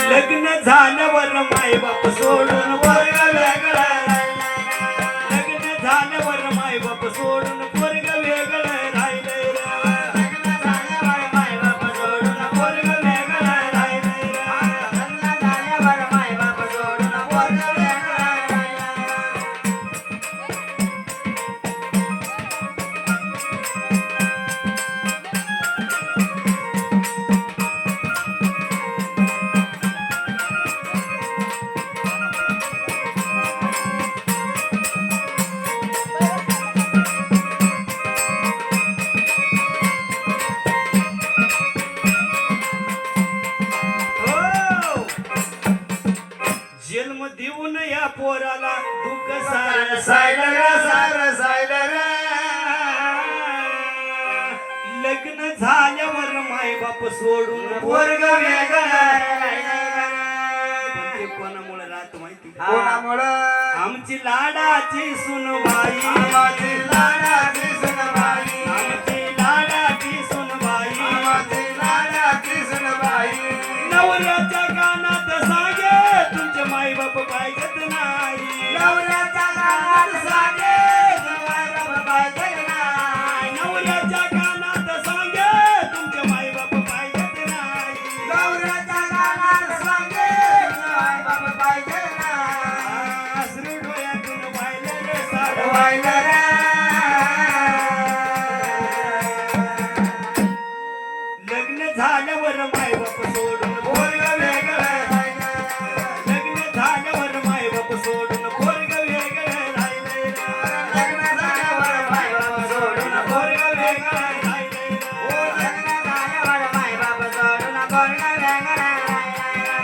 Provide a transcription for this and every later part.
लग्न झाल्यावर माय बाप सोडून पोरग वेगळं राहिलं. लग्न झाल्यावर माय बाप सोडून पोरग वेगळं राहिलं रे. लग्न झाल्यावर मायबाप सोडून पोरग वेगळं राहिलं. लग्न झाल्यावर मायबाप सोडून पोरग वेगळं राहिलं. हो. जन्म देऊन या पोराला दुःख सार सायलं रे, सारं सायलं रे. लग्न झाल्यावर माय बाप सोडून पोरग वेगळं राहिलं. पण ते कोणामुळे राहत माहिती का? कोणामुळं? आमची लाडाची सुनबाई, आमाची लाडाची सुनबाई. आमची लाडाची सुनबाई आमाची लाडाची सुनबाई. नवऱ्याच्या कानात सांगे तुमचे माय बाप पाहिजेत नाही. नवऱ्याच्या कानात सांगे मायबाप पाहिजे नाही. नवऱ्याच्या कानात सांगे तुमचे माय बाप पाहिजेत नाही. नवऱ्याच्या कानात सांगे मायबाप पाहिजे नाही. अश्रू डोळ्यातून वाहिलं रे सारं. वाहिलं रे. लग्न झाल्यावर माय बाप सोडून पोरग वेगळं राहिलं. लग्न झाल्यावर माय बाप सोडून पोरग वेगळं राहिलं. लग्न झाल्यावर मायबाप सोडून पोरग वेगळं राहिलं. लग्न झाल्यावर मायबाप सोडून पोरग वेगळं राहिलं.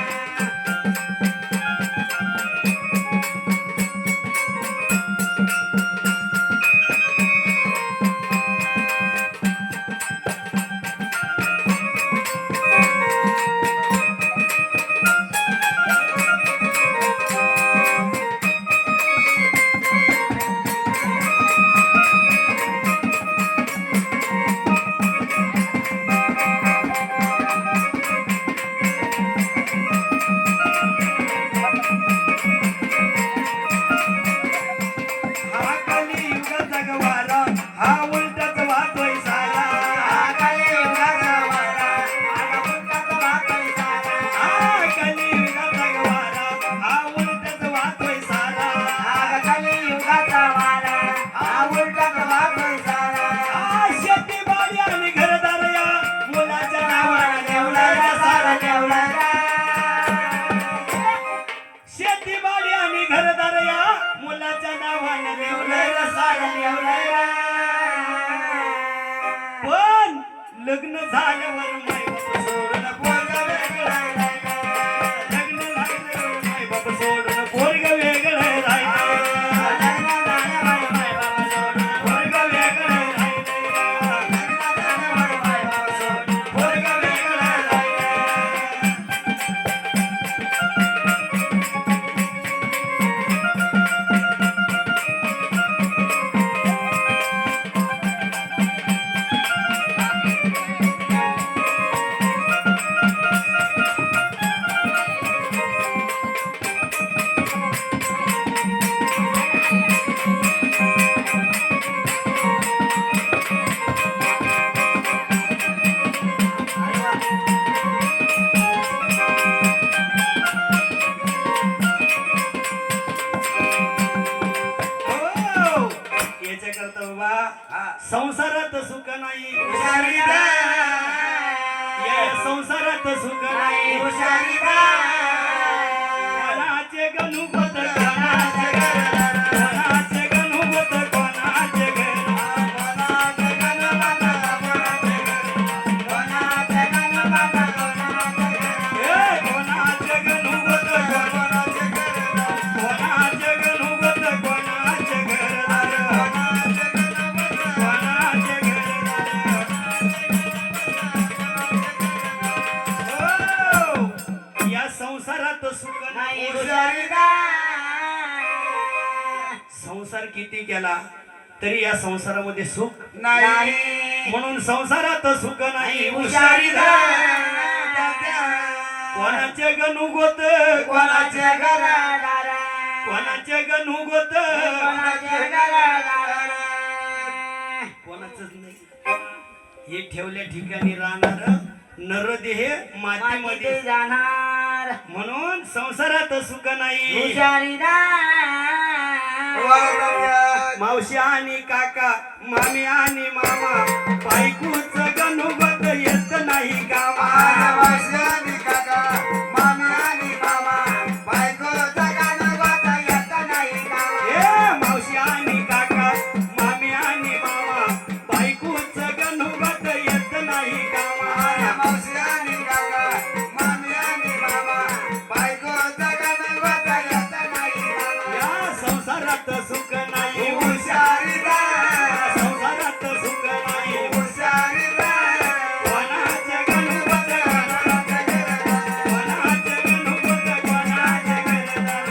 हा कलियुगाचा गवारा, हा उलटाच वाहतोय सारा. कलियुगाचा वारा, आता उलटाच वाहतोय सारा. हा कलियुगाचा गवारा, हा उलटाच वाहतोय सारा. कलियुगाचा वारा, हा उलटाच वाहतोय सारा. हा शेतीबाडी आणि घरदार या मुलाच्या नावानं देवला ठेवलंय रे, सारं देवला रे. शेतीबाडी आणि घरदार या मुलाच्या नावानं देवला ठेवलंय रे, सारं देवला रे. पण लग्न झाल्यावर माय बाप सोडून पोरग वेगळं राहिलं. लग्न झाल्यावर माय बाप सोडून पोरग वेगळं राहिलं. लग्न झाल्यावर मायबाप सोडून पोरग वेगळं राहिलं. लग्न झाल्यावर मायबाप सोडून पोरग वेगळं राहिलं. हो. याच्याकरता बाबा संसारात सुख नाही. हुशारी रे. या संसारात सुख नाही. हुशारी रे. कोणाचे गणुपत कोणाचे घर, कोणाचे गणुपत कोणाचे घर. कोणाचे गणपत कोणाचे घर. कोणाचे गणपत कोणाचे घर. ए, कोणाचे गणुपत कोणाचे घर. कोणाचे गणुपत कोणाचे घरदार. कोणाचे गणपत कोणाचे घरदार. हो. या संसारात सुख नाही. हुशारी रे. संसार किती केला तरी या संसारामध्ये सुख नाही. म्हणून संसारात सुख नाही. हुशारी रे. कोणाचे गणू गोत कोणाचे घरदार कोणाचे गणू गोत कोणाचे घरदार कोणाचंच नाही. हे ठेवल्या ठिकाणी राहणार नरदेह मातीमध्ये मातीमध्ये जाणार म्हणून संसारात सुख नाही. हुशारीदार मावशी आणि काका मामी आणि मामा बायकोच गणुगत येत नाही गावा. मावशी आणि काका मामी आणि मामा बायकोचा गणपत येत नाही गावा. ए मावशी आणि काका मामी आणि मामा बायकोच गणुगत येत नाही गावा. मावशी आणि काका मामी आणि मामा बायकोचा गणपत येत नाही गावा. या संसारात सुख नाही. हुशारीदार संसारात सुख नाही. हुशारीदार कोणाचे गणपत कोणाचे गणपत कोणाचे घरदार.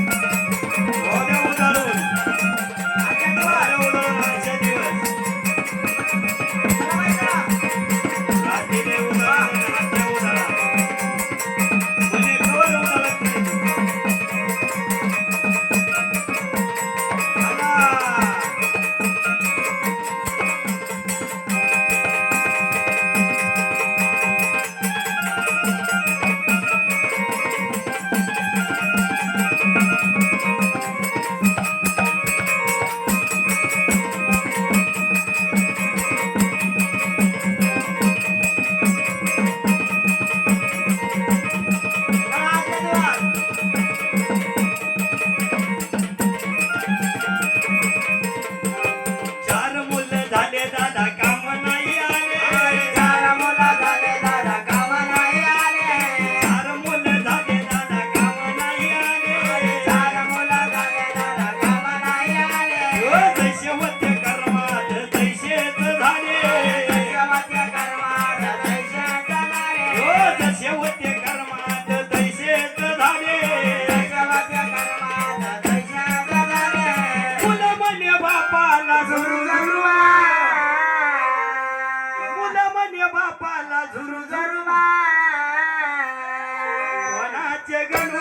होद्या उधारून आजचे दिवस रात्रीने उधारून रात्री उधारा म्हणजे कवर उधारत नाही. चार मुलं झाले दादा काम नाही आले. चार मुलं झाले दादा काम नाही आले. चार मुलं झाले दादा काम नाही आले. चार मुलं झाले दादा काम नाही आले. ओ जैसे होते कर्मात तैसेच झाले. देवाच्या कर्मात दैशात जाणारे. ओ जसे होते कर्मात तैसेच झाले. देवाच्या कर्मात दैशात जाणारे. मुलं म्हणे बापाला झुरू झुरुझुरुआ. मुलं म्हणे बापाला झुरू झुरुझुरुआ. कोणाचे गणू